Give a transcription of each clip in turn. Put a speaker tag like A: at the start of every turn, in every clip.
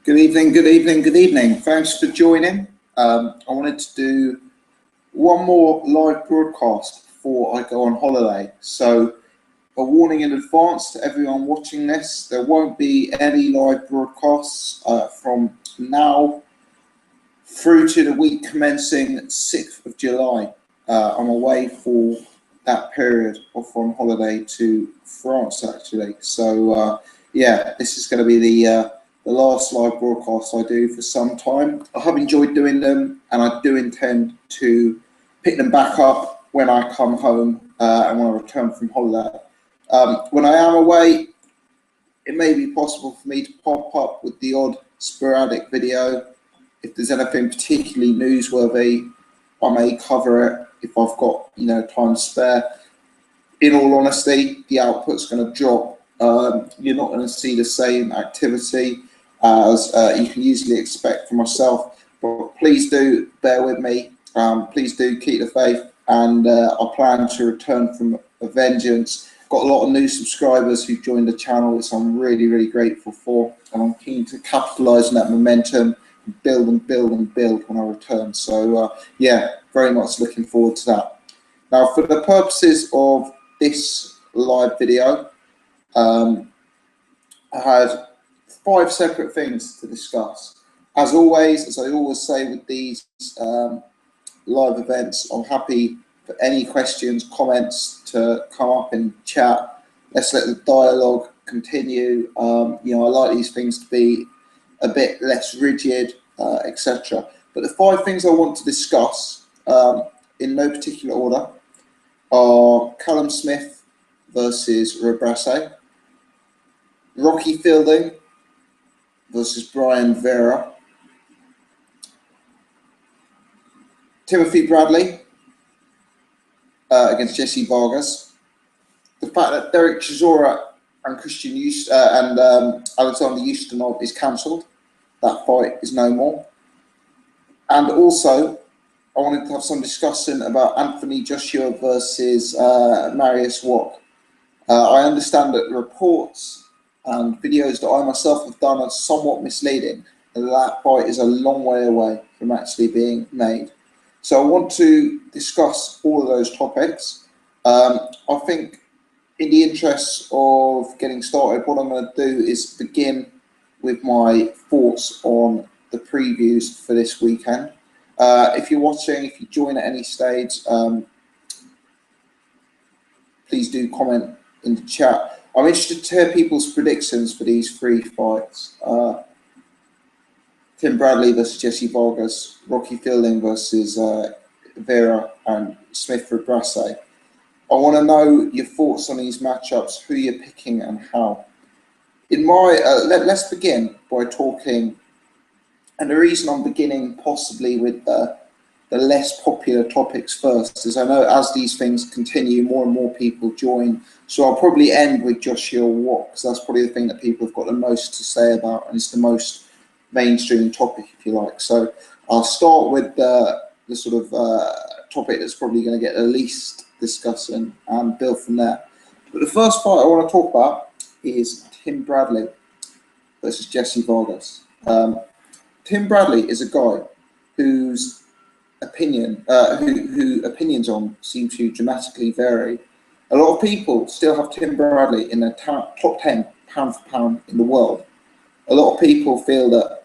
A: Good evening, good evening, good evening. Thanks for joining. I wanted to do one more live broadcast before I go on holiday. So a warning in advance to everyone watching this, there won't be any live broadcasts from now through to the week commencing 6th of July. I'm away for that period, off on holiday to France actually. So yeah, this is going to be the last live broadcast I do for some time. I have enjoyed doing them, and I do intend to pick them back up when I come home and when I return from holiday. When I am away, it may be possible for me to pop up with the odd sporadic video. If there's anything particularly newsworthy, I may cover it if I've got time to spare. In all honesty, the output's going to drop. You're not going to see the same activity as you can usually expect from myself, but please do bear with me. Please do keep the faith, and I plan to return from a vengeance. Got a lot of new subscribers who joined the channel, which I'm really, really grateful for, and I'm keen to capitalise on that momentum, build and build and build when I return. So yeah, very much looking forward to that. Now, for the purposes of this live video, I had 5 separate things to discuss. As always, as I always say with these live events, I'm happy for any questions, comments to come up in chat. Let's let the dialogue continue. I like these things to be a bit less rigid, etc. But the 5 things I want to discuss, in no particular order, are Callum Smith versus Rebrasse, Rocky Fielding versus Vera, Timothy Bradley against Jesse Vargas, the fact that Derek Chisora and Alexander Ustinov is cancelled, that fight is no more. And also, I wanted to have some discussion about Anthony Joshua versus Marius Wach. I understand that the reports and videos that I myself have done are somewhat misleading, and that fight is a long way away from actually being made. So I want to discuss all of those topics. I think in the interests of getting started, what I'm going to do is begin with my thoughts on the previews for this weekend. If you're watching, if you join at any stage, please do comment in the chat. I'm interested to hear people's predictions for these 3 fights. Tim Bradley versus Jesse Vargas, Rocky Fielding versus Vera, and Smith Rebrasse. I want to know your thoughts on these matchups, who you're picking and how. In my let's begin by talking, and the reason I'm beginning possibly with the less popular topics first is I know as these things continue, more and more people join. So I'll probably end with Joshua Wach, because that's probably the thing that people have got the most to say about, and it's the most mainstream topic, if you like. So I'll start with the sort of topic that's probably going to get the least discussion and build from there. But the first fight I want to talk about is Tim Bradley versus Jesse Vargas. Tim Bradley is a guy whose who opinions on seem to dramatically vary. A lot of people still have Tim Bradley in their top 10 pound for pound in the world. A lot of people feel that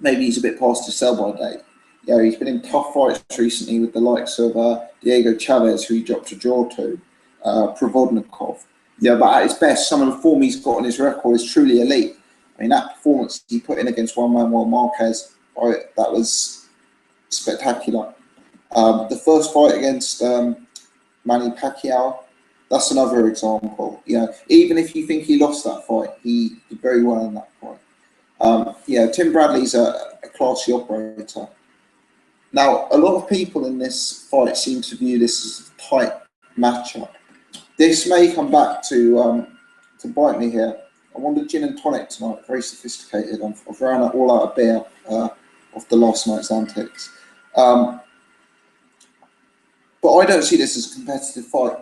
A: maybe he's a bit past his sell-by date. He's been in tough fights recently with the likes of Diego Chavez, who he dropped a draw to, Provodnikov. But at his best, some of the form he's got on his record is truly elite. I mean, that performance he put in against Juan Manuel Marquez, that was spectacular. The first fight against Manny Pacquiao, that's another example. Even if you think he lost that fight, he did very well in that fight. Tim Bradley's a classy operator. Now, a lot of people in this fight seem to view this as a tight matchup. This may come back to bite me here. I wanted gin and tonic tonight, very sophisticated. I've ran all out of beer after last night's antics. But I don't see this as a competitive fight.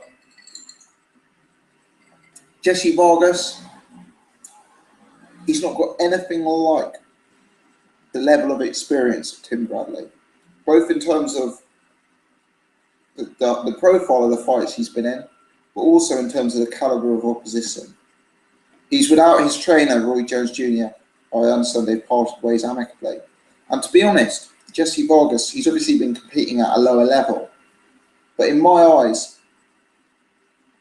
A: Jesse Vargas, he's not got anything like the level of experience of Tim Bradley, both in terms of the profile of the fights he's been in, but also in terms of the calibre of opposition. He's without his trainer, Roy Jones Jr. I understand they've parted ways amicably. And to be honest, Jesse Vargas, he's obviously been competing at a lower level. But in my eyes,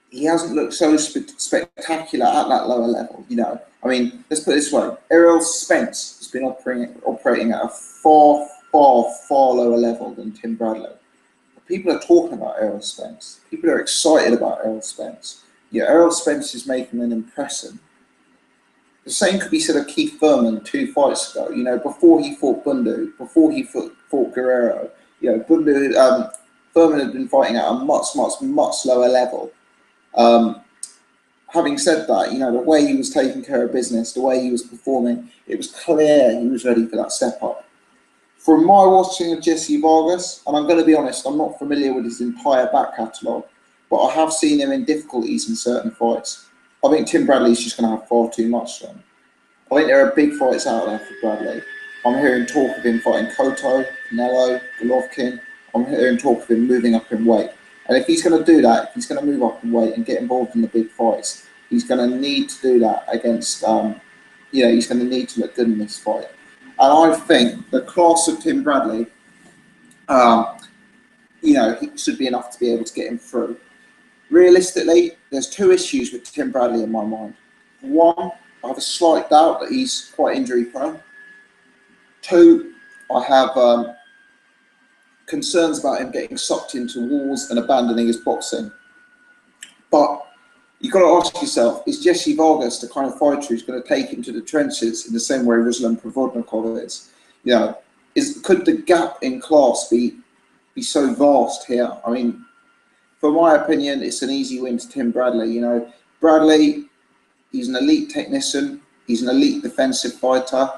A: he hasn't looked so spectacular at that lower level, you know. I mean, let's put it this way. Errol Spence has been operating at a far lower level than Tim Bradley. People are talking about Errol Spence. People are excited about Errol Spence. Yeah, Errol Spence is making an impression. The same could be said of Keith Thurman 2 fights ago. You know, before he fought Bundu, before he fought Guerrero. You know, Thurman had been fighting at a much lower level. Having said that, you know, the way he was taking care of business, the way he was performing, it was clear he was ready for that step up. From my watching of Jesse Vargas, and I'm going to be honest, I'm not familiar with his entire back catalogue, but I have seen him in difficulties in certain fights. I think Tim Bradley's just going to have far too much to him. I think there are big fights out there for Bradley. I'm hearing talk of him fighting Cotto, Canelo, Golovkin. I'm hearing talk of him moving up in weight. And if he's going to do that, if he's going to move up in weight and get involved in the big fights, he's going to need to do that against, he's going to need to look good in this fight. And I think the class of Tim Bradley, he should be enough to be able to get him through. Realistically, there's 2 issues with Tim Bradley in my mind. 1, I have a slight doubt that he's quite injury prone. 2, I have concerns about him getting sucked into wars and abandoning his boxing. But you've got to ask yourself, is Jesse Vargas the kind of fighter who's going to take him to the trenches in the same way Ruslan Provodnikov is? You know, could the gap in class be so vast here? I mean, for my opinion, it's an easy win to Tim Bradley. You know, Bradley, he's an elite technician. He's an elite defensive fighter.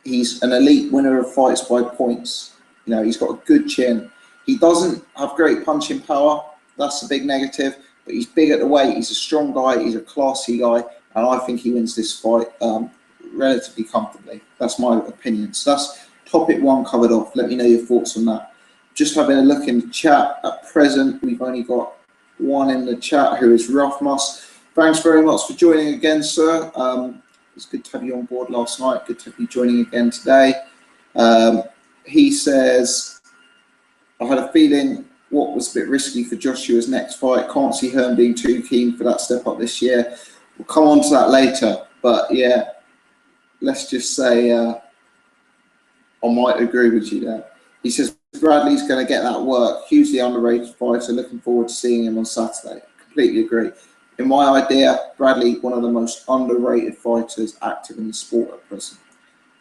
A: He's an elite winner of fights by points. You know, he's got a good chin. He doesn't have great punching power. That's a big negative. But he's big at the weight. He's a strong guy. He's a classy guy. And I think he wins this fight relatively comfortably. That's my opinion. So that's topic 1 covered off. Let me know your thoughts on that. Just having a look in the chat. At present, we've only got 1 in the chat, who is Ruffmus. Thanks very much for joining again, sir. It's good to have you on board last night. Good to have you joining again today. He says, I had a feeling what was a bit risky for Joshua's next fight. Can't see Hearn being too keen for that step up this year. We'll come on to that later. But yeah, let's just say I might agree with you there. He says Bradley's going to get that work. Hugely underrated fighter. Looking forward to seeing him on Saturday. Completely agree. In my idea, Bradley, one of the most underrated fighters active in the sport at present.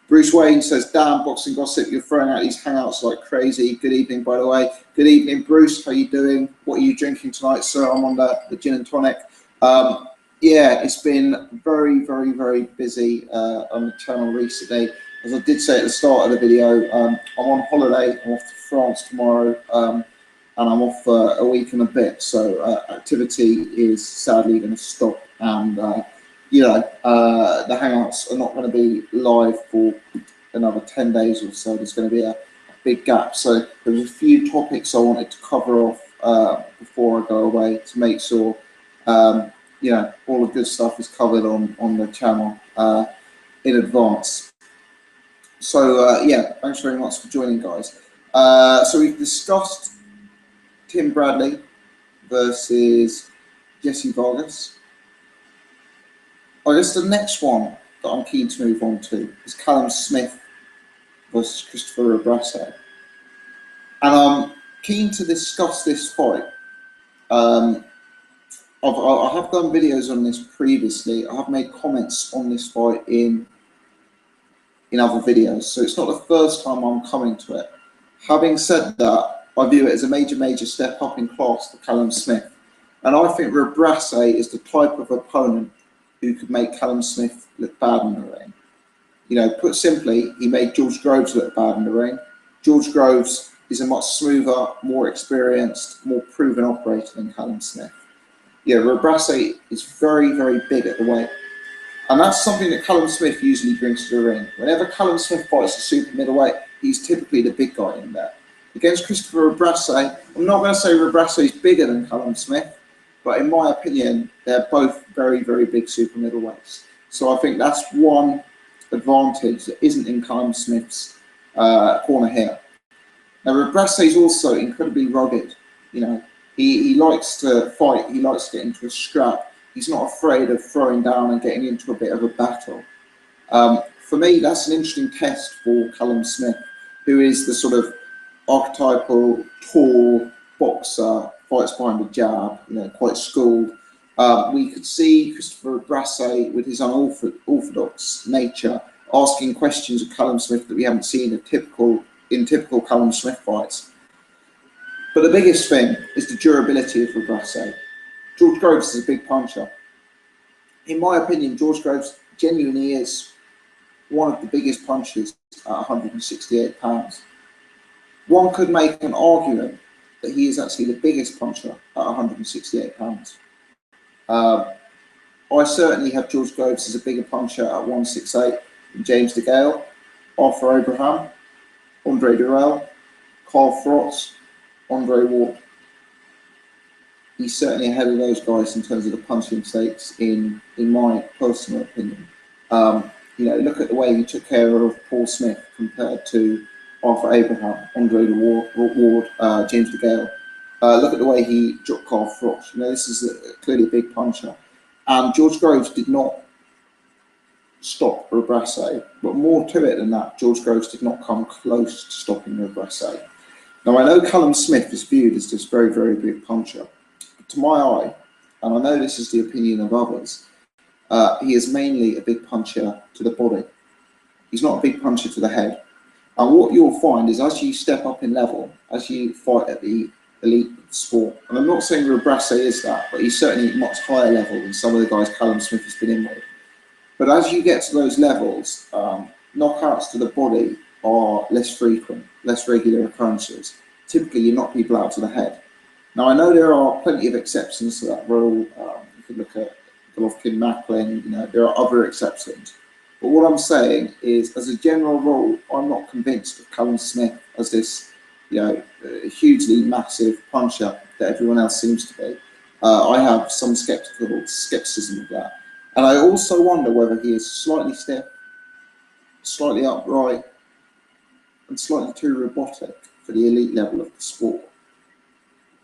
A: Bruce Wayne says, damn, Boxing Gossip, you're throwing out these hangouts like crazy. Good evening, by the way. Good evening, Bruce. How you doing? What are you drinking tonight, sir? I'm on the gin and tonic. Yeah, it's been very, very, very busy on the channel recently. As I did say at the start of the video, I'm on holiday. I'm off to France tomorrow, and I'm off for a week and a bit. So activity is sadly going to stop, and the hangouts are not going to be live for another 10 days or so. There's going to be a big gap. So there's a few topics I wanted to cover off before I go away to make sure all the good stuff is covered on the channel in advance. So thanks very much for joining, guys. So we've discussed Tim Bradley versus Jesse Vargas. I guess the next one that I'm keen to move on to is Callum Smith versus Christopher Rebrasse. And I'm keen to discuss this fight. I have done videos on this previously. I have made comments on this fight in other videos, so it's not the first time I'm coming to it. Having said that, I view it as a major step up in class for Callum Smith. And I think Rebrasse is the type of opponent who could make Callum Smith look bad in the ring. You know, put simply, he made George Groves look bad in the ring. George Groves is a much smoother, more experienced, more proven operator than Callum Smith. Yeah, Rebrasse is very, very big at the weight. And that's something that Callum Smith usually brings to the ring. Whenever Callum Smith fights a super middleweight, he's typically the big guy in there. Against Christopher Rebrasse, I'm not going to say Rebrasse is bigger than Callum Smith, but in my opinion, they're both very, very big super middleweights. So I think that's one advantage that isn't in Callum Smith's corner here. Now, Rebrasse is also incredibly rugged. You know, he likes to fight. He likes to get into a scrap. He's not afraid of throwing down and getting into a bit of a battle. For me, that's an interesting test for Callum Smith, who is the sort of archetypal tall boxer, fights behind the jab, you know, quite schooled. We could see Christopher Rebrasse with his unorthodox nature asking questions of Callum Smith that we haven't seen in typical Callum Smith fights. But the biggest thing is the durability of Rebrasse. George Groves is a big puncher. In my opinion, George Groves genuinely is one of the biggest punchers at 168 pounds. One could make an argument that he is actually the biggest puncher at 168 pounds. I certainly have George Groves as a bigger puncher at 168 than James DeGale, Arthur Abraham, Andre Durrell, Carl Frost, Andre Ward. He's certainly ahead of those guys in terms of the punching stakes, in my personal opinion. You know, look at the way he took care of Paul Smith compared to Arthur Abraham, Andre Ward, James DeGale. Look at the way he dropped Carl Frost. You know, this is clearly a big puncher. And George Groves did not stop Rebrasse, but more to it than that, George Groves did not come close to stopping Rebrasse. Now, I know Callum Smith is viewed as this very, very big puncher. But to my eye, and I know this is the opinion of others, he is mainly a big puncher to the body. He's not a big puncher to the head. And what you'll find is as you step up in level, as you fight at the elite of the sport, and I'm not saying Rebrasse is that, but he's certainly much higher level than some of the guys Callum Smith has been in with. But as you get to those levels, knockouts to the body are less frequent, less regular occurrences. Typically, you knock people out to the head. Now, I know there are plenty of exceptions to that rule. You could look at Golovkin, Macklin, you know, there are other exceptions. But what I'm saying is, as a general rule, I'm not convinced of Callum Smith as this, you know, hugely massive puncher that everyone else seems to be. I have some skepticism of that. And I also wonder whether he is slightly stiff, slightly upright, and slightly too robotic for the elite level of the sport.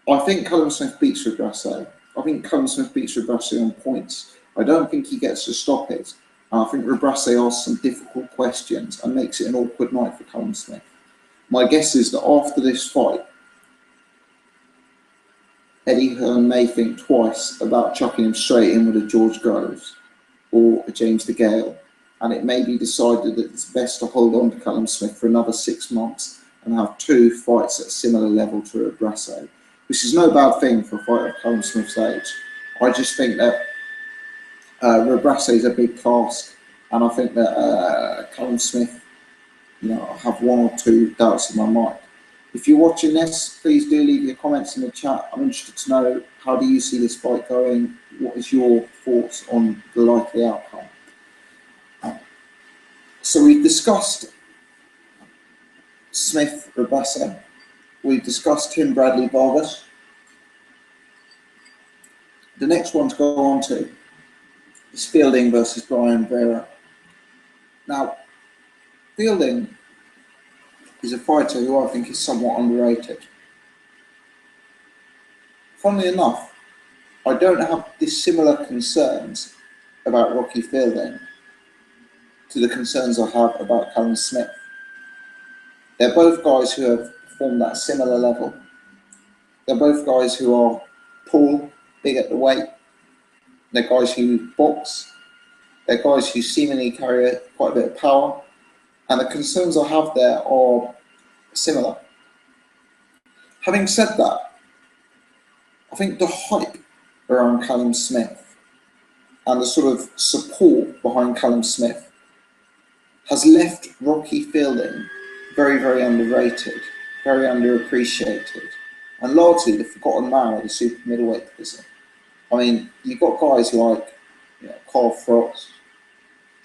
A: I think Callum Smith beats Rebrasse. I think Callum Smith beats Rebrasse on points. I don't think he gets to stop it. And I think Rebrasse asks some difficult questions and makes it an awkward night for Callum Smith. My guess is that after this fight, Eddie Hearn may think twice about chucking him straight in with a George Groves or a James DeGale, and it may be decided that it's best to hold on to Callum Smith for another 6 months and have 2 fights at a similar level to Rebrasse, which is no bad thing for a fighter of Callum Smith's age. I just think that Rebrasse is a big class, and I think that Callum Smith, you know, I have 1 or 2 doubts in my mind. If you're watching this, please do leave your comments in the chat. I'm interested to know, how do you see this fight going? What is your thoughts on the likely outcome? So we've discussed Smith, Rebrasse. We've discussed Tim Bradley, Vargas. The next one to go on to is Fielding versus Brian Vera. Now, Fielding is a fighter who I think is somewhat underrated. Funnily enough, I don't have dissimilar concerns about Rocky Fielding to the concerns I have about Callum Smith. They're both guys who have performed at a similar level. They're both guys who are tall, big at the weight. They're guys who box. They're guys who seemingly carry quite a bit of power. And the concerns I have there are similar. Having said that, I think the hype around Callum Smith and the sort of support behind Callum Smith has left Rocky Fielding very, very underrated, very underappreciated, and largely the forgotten man of the super middleweight division. I mean, you've got guys like, you know, Carl Frost,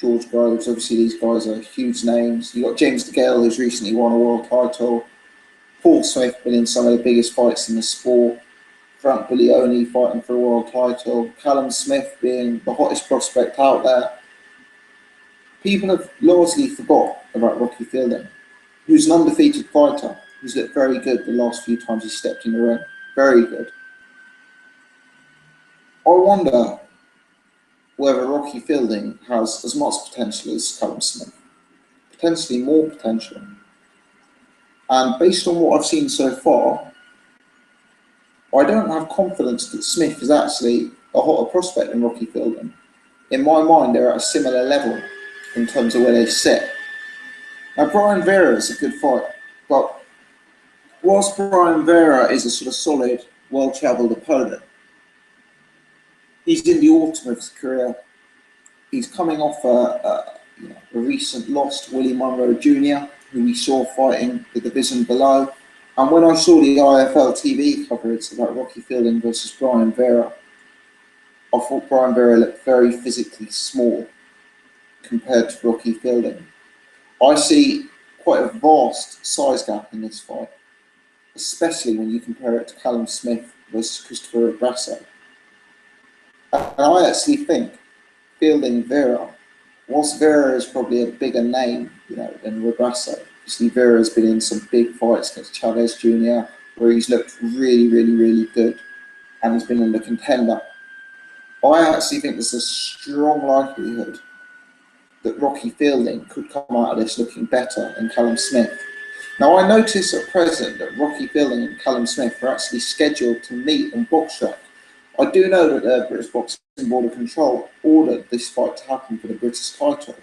A: George Groves. Obviously, these guys are huge names. You've got James DeGale, who's recently won a world title. Paul Smith been in some of the biggest fights in the sport. Frank Buglioni fighting for a world title. Callum Smith being the hottest prospect out there. People have largely forgot about Rocky Fielding, who's an undefeated fighter, who's looked very good the last few times he stepped in the ring. Very good. I wonder whether Rocky Fielding has as much potential as Callum Smith. Potentially more potential. And based on what I've seen so far, I don't have confidence that Smith is actually a hotter prospect than Rocky Fielding. In my mind, they're at a similar level in terms of where they sit. Now, Brian Vera is a good fighter, but whilst Brian Vera is a sort of solid, well-travelled opponent, he's in the autumn of his career. He's coming off a recent loss to Willie Monroe Jr., who we saw fighting the division below. And when I saw the IFL TV coverage about Rocky Fielding versus Brian Vera, I thought Brian Vera looked very physically small compared to Rocky Fielding. I see quite a vast size gap in this fight, especially when you compare it to Callum Smith versus Christopher Rebrasse. And I actually think Fielding Vera, whilst Vera is probably a bigger name, than Rebrasse. Obviously, Vera's been in some big fights against Chavez Jr., where he's looked really, really, really good, and he's been in the contender. I actually think there's a strong likelihood that Rocky Fielding could come out of this looking better than Callum Smith. Now, I notice at present that Rocky Fielding and Callum Smith are actually scheduled to meet on box track. I do know that the British Boxing Board of Control ordered this fight to happen for the British title.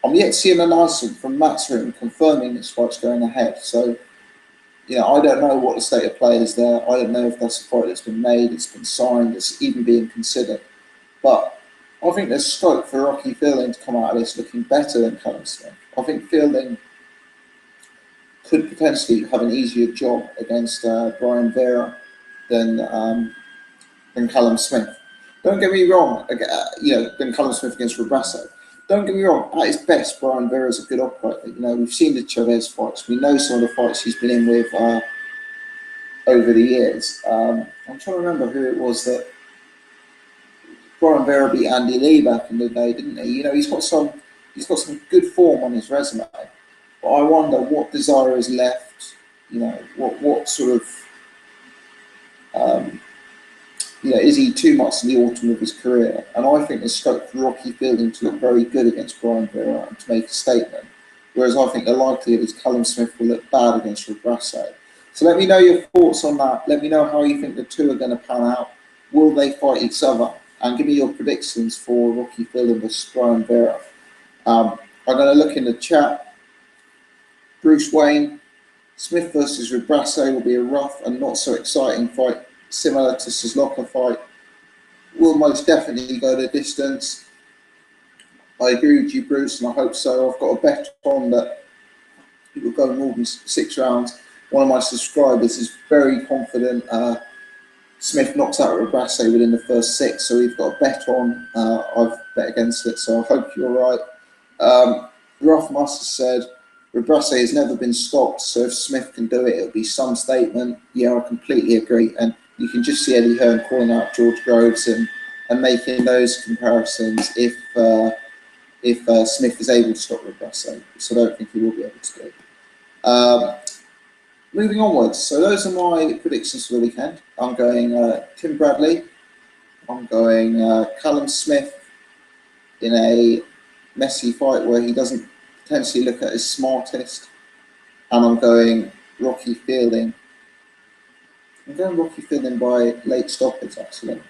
A: I'm yet to see an announcement from Matchroom confirming this fight's going ahead. So, I don't know what the state of play is there. I don't know if that's a fight that's been made, it's been signed, it's even being considered. But I think there's scope for Rocky Fielding to come out of this looking better than Callum Smith. I think Fielding could potentially have an easier job against Brian Vera than Callum Smith. Don't get me wrong, than Callum Smith against Rebrasse. Don't get me wrong, at his best, Brian Vera is a good operator. We've seen the Chavez fights. We know some of the fights he's been in with over the years. I'm trying to remember who it was that Brian Vera beat Andy Lee back in the day, didn't he? He's got some good form on his resume. But I wonder what desire is left. What sort of is he too much in the autumn of his career? And I think there's scope for Rocky Fielding to look very good against Brian Vera and to make a statement. Whereas I think the likelihood is Callum Smith will look bad against Rebrasse. So let me know your thoughts on that. Let me know how you think the two are going to pan out. Will they fight each other? And give me your predictions for Rocky Fielding versus Brian Vera. I'm going to look in the chat. Bruce Wayne, Smith versus Rebrasse will be a rough and not so exciting fight, similar to Sisloka fight. Will most definitely go the distance. I agree with you, Bruce, and I hope so. I've got a bet on that it will go more than 6 rounds. One of my subscribers is very confident Smith knocks out Rebrasse within the first 6, so we've got a bet on. I've bet against it, so I hope you're right. Rough Master said, Rebrasse has never been stopped, so if Smith can do it, it'll be some statement. Yeah, I completely agree. And you can just see Eddie Hearn calling out George Groves and making those comparisons if Smith is able to stop Rebrasse. So I don't think he will be able to do it. Moving onwards, so those are my predictions for the weekend. I'm going Tim Bradley. I'm going Callum Smith in a messy fight where he doesn't potentially look at his smartest. And I'm going Rocky Fielding. I'm going Rocky Fielding by late stoppage, actually.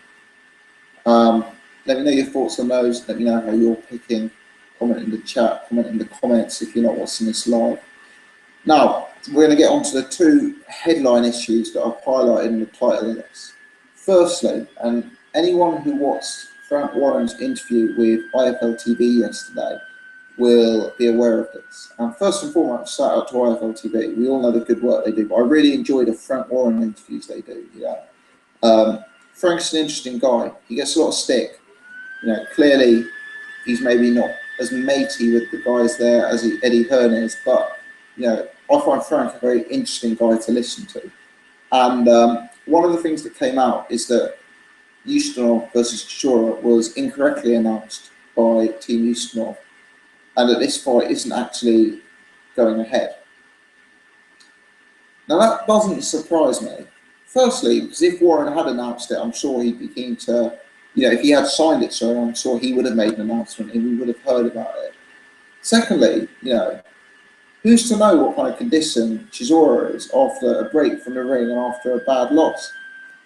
A: Let me know your thoughts on those. Let me know how you're picking. Comment in the chat, comment in the comments if you're not watching this live. Now, we're going to get on to the 2 headline issues that I've highlighted in the title of this. Firstly, and anyone who watched Frank Warren's interview with IFL TV yesterday will be aware of this. And first and foremost, shout out to IFL TV. We all know the good work they do, but I really enjoy the Frank Warren interviews they do. Frank's an interesting guy. He gets a lot of stick. Clearly he's maybe not as matey with the guys there as Eddie Hearn is, but I find Frank a very interesting guy to listen to. And one of the things that came out is that Ustinov versus Chisora was incorrectly announced by Team Ustinov, and that this fight isn't actually going ahead. Now that doesn't surprise me. Firstly, because if Warren had announced it, I'm sure he'd be keen to, if he had signed it, so I'm sure he would have made an announcement and we would have heard about it. Secondly, who's to know what kind of condition Chisora is after a break from the ring and after a bad loss?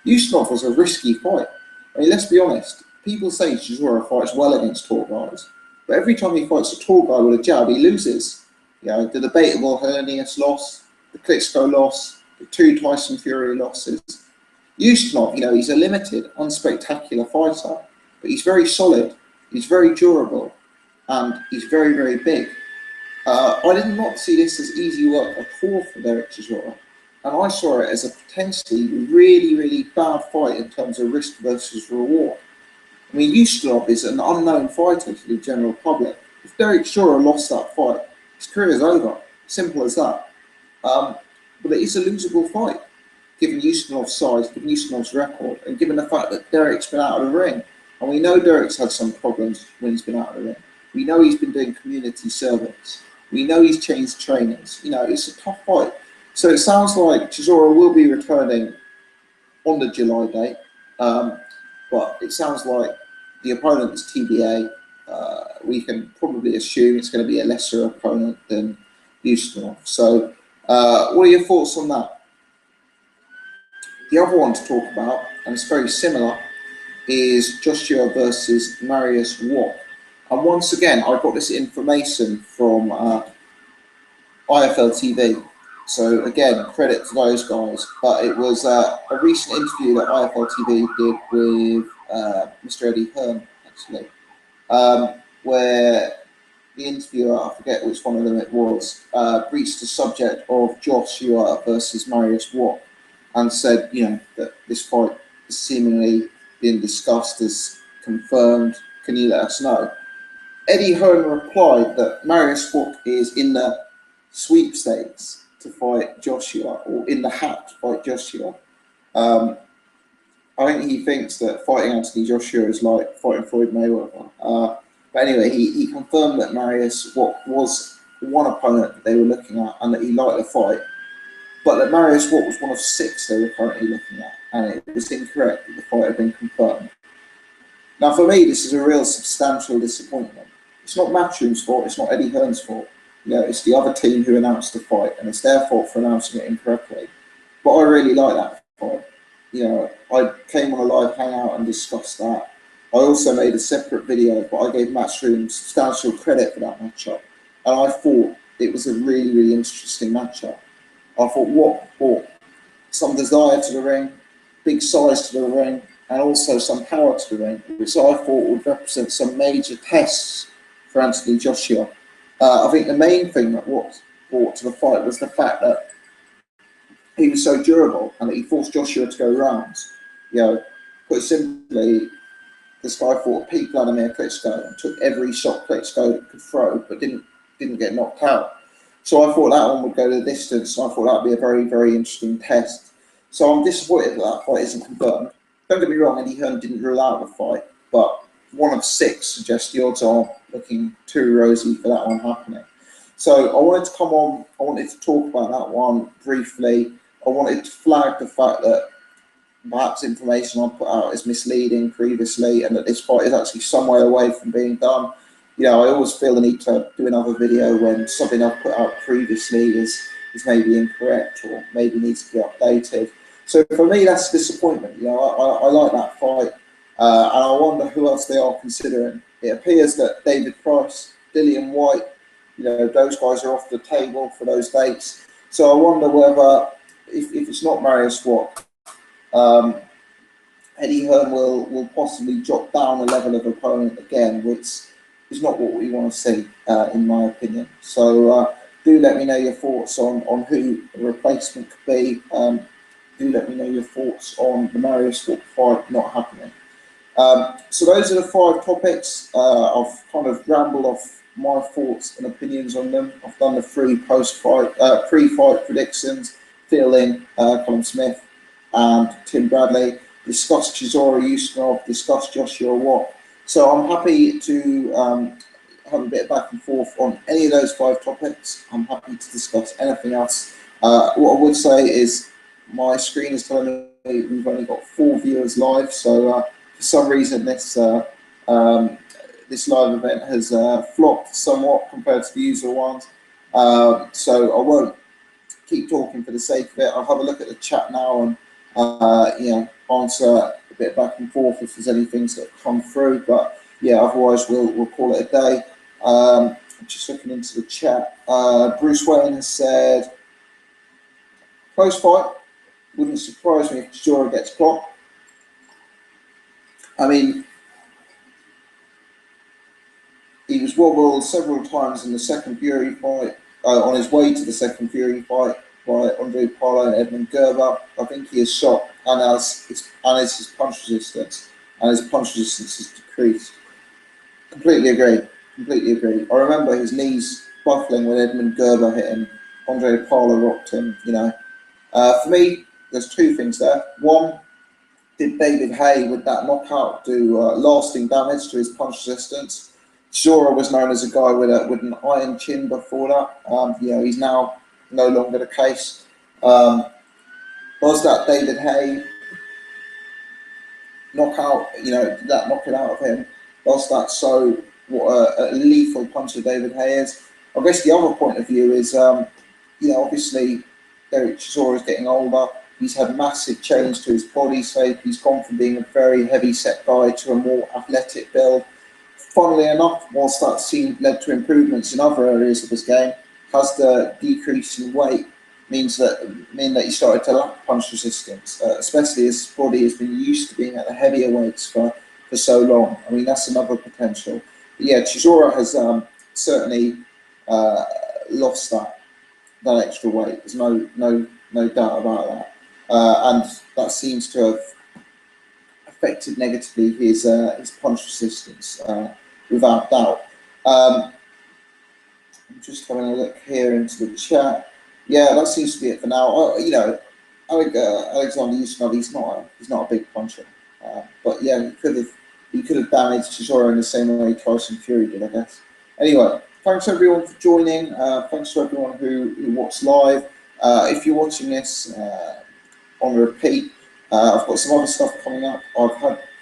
A: Ustinov was a risky fight. I mean, let's be honest. People say Chisora fights well against tall guys, but every time he fights a tall guy with a jab, he loses. The debatable Hernius loss, the Klitschko loss, the 2 Tyson Fury losses. Ustinov, he's a limited, unspectacular fighter, but he's very solid, he's very durable, and he's very, very big. I did not see this as easy work at all for Derek Chisora, and I saw it as a potentially really, really bad fight in terms of risk versus reward. I mean, Ustinov is an unknown fighter to the general public. If Derek Chisora lost that fight, his career is over. Simple as that. But it is a losable fight, given Ustinov's size, given Ustinov's record, and given the fact that Derek's been out of the ring. And we know Derek's had some problems when he's been out of the ring. We know he's been doing community service. We know he's changed trainers. It's a tough fight. So it sounds like Chisora will be returning on the July date, but it sounds like the opponent is TBA. We can probably assume it's going to be a lesser opponent than Ustinov. So what are your thoughts on that? The other one to talk about, and it's very similar, is Joshua versus Marius Wach. And once again, I got this information from IFL TV. So again, credit to those guys. But it was a recent interview that IFL TV did with Mr. Eddie Hearn, actually, where the interviewer, I forget which one of them it was, breached the subject of Joshua versus Marius Wach and said, that this fight is seemingly being discussed as confirmed. Can you let us know? Eddie Hearn replied that Marius Wach is in the sweepstakes to fight Joshua, or in the hat to fight Joshua. I think he thinks that fighting Anthony Joshua is like fighting Floyd Mayweather. But anyway, he confirmed that Marius Wach was one opponent that they were looking at and that he liked the fight, but that Marius Wach was one of 6 they were currently looking at, and it was incorrect that the fight had been confirmed. Now, for me, this is a real substantial disappointment. It's not Matchroom's fault, it's not Eddie Hearn's fault. It's the other team who announced the fight, and it's their fault for announcing it incorrectly. But I really like that fight. I came on a live hangout and discussed that. I also made a separate video, but I gave Matchroom substantial credit for that matchup. And I thought it was a really, really interesting matchup. I thought Wach brought some desire to the ring, big size to the ring, and also some power to the ring, which I thought would represent some major tests for Anthony Joshua. I think the main thing that Wach brought to the fight was the fact that he was so durable and that he forced Joshua to go rounds. Put simply, this guy fought peak Vladimir Klitschko and took every shot Klitschko could throw, but didn't get knocked out. So I thought that one would go the distance. I thought that would be a very, very interesting test. So I'm disappointed that that fight isn't confirmed. Don't get me wrong, Eddie Hearn didn't rule out the fight, but one of 6 suggests the odds are looking too rosy for that one happening. So I wanted to come on, I wanted to talk about that one briefly. I wanted to flag the fact that perhaps information I put out is misleading previously and that this fight is actually some way away from being done. I always feel the need to do another video when something I've put out previously is maybe incorrect or maybe needs to be updated. So for me, that's a disappointment. I like that fight. And I wonder who else they are considering. It appears that David Price, Dillian White, those guys are off the table for those dates. So I wonder whether, if it's not Marius Wach, Eddie Hearn will possibly drop down a level of opponent again, which is not what we want to see, in my opinion. So do let me know your thoughts on who the replacement could be. Do let me know your thoughts on the Marius Wach fight not happening. So those are the 5 topics. I've kind of rambled off my thoughts and opinions on them. I've done the 3 post-fight, pre-fight predictions, Phil in, Colin Smith and Tim Bradley, discussed Chisora Ustinov, discussed Joshua Wach. So I'm happy to have a bit of back and forth on any of those 5 topics. I'm happy to discuss anything else. What I would say is my screen is telling me we've only got 4 viewers live, so for some reason this this live event has flopped somewhat compared to the usual ones. So I won't keep talking for the sake of it. I'll have a look at the chat now and you know, answer a bit back and forth if there's any things that come through. But yeah, otherwise we'll call it a day. Just looking into the chat, Bruce Wayne has said, close fight. Wouldn't surprise me if Chisora gets clocked. I mean, he was wobbled several times in the second Fury fight, on his way to the second Fury fight by Andre Paulo and Edmund Gerber. I think he is shot, and as his punch resistance, has decreased. Completely agree. Completely agree. I remember his knees buckling when Edmund Gerber hit him. Andre Paulo rocked him. You know, for me, there's 2 things there. One, did David Haye with that knockout do lasting damage to his punch resistance? Chisora was known as a guy with an iron chin before that. You know, he's now no longer the case. Was that David Haye knockout? You know, did that knock it out of him? Was that so what a lethal puncher David Haye is? I guess the other point of view is, you know, obviously Derek Chisora is getting older. He's had massive change to his body shape. He's gone from being a very heavy set guy to a more athletic build. Funnily enough, whilst that led to improvements in other areas of his game, has the decrease in weight mean that he started to lack punch resistance, especially as his body has been used to being at the heavier weights for so long. I mean, that's another potential. But yeah, Chisora has certainly lost that extra weight. There's no doubt about that, and that seems to have affected negatively his punch resistance, without doubt. I'm just having a look here into the chat. Yeah, that seems to be it for now. You know, Alexander Ustinov, he's not a big puncher, but yeah, he could have damaged Chisora in the same way Tyson Fury did, I guess. Anyway, thanks everyone for joining. Thanks to everyone who watched live. If you're watching this on repeat, I've got some other stuff coming up.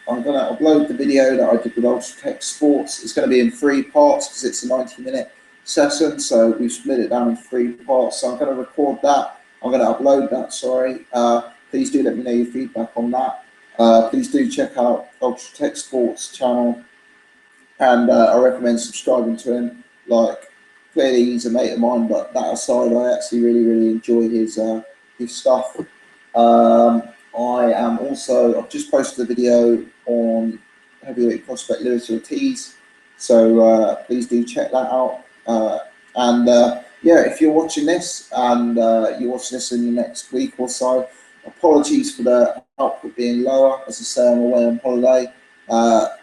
A: I'm going to upload the video that I did with Ultra Tech Sports. It's going to be in 3 parts because it's a 90-minute session, so we've split it down in 3 parts. So I'm going to record that. I'm going to upload that. Sorry. Please do let me know your feedback on that. Please do check out Ultra Tech Sports channel, and I recommend subscribing to him. Like, clearly he's a mate of mine, but that aside, I actually really enjoy his stuff. I've just posted a video on heavyweight prospect Lewis Ortiz, so please do check that out. Yeah, if you're watching this and you're watching this in the next week or so, apologies for the output being lower. As I say, I'm away on holiday.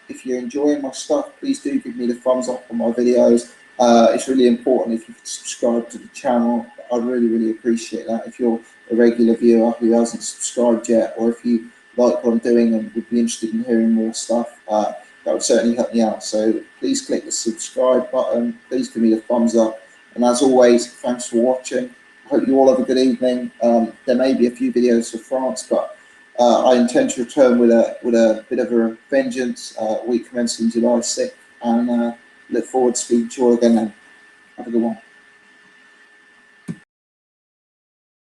A: If you're enjoying my stuff, please do give me the thumbs up on my videos. It's really important if you could subscribe to the channel. I'd really appreciate that. If you're a regular viewer who hasn't subscribed yet, or if you like what I'm doing and would be interested in hearing more stuff, that would certainly help me out. So please click the subscribe button. Please give me the thumbs up. And as always, thanks for watching. I hope you all have a good evening. There may be a few videos for France, but I intend to return with a bit of a vengeance, week commencing July 6th, and look forward to speaking to you all again then. Have a good one.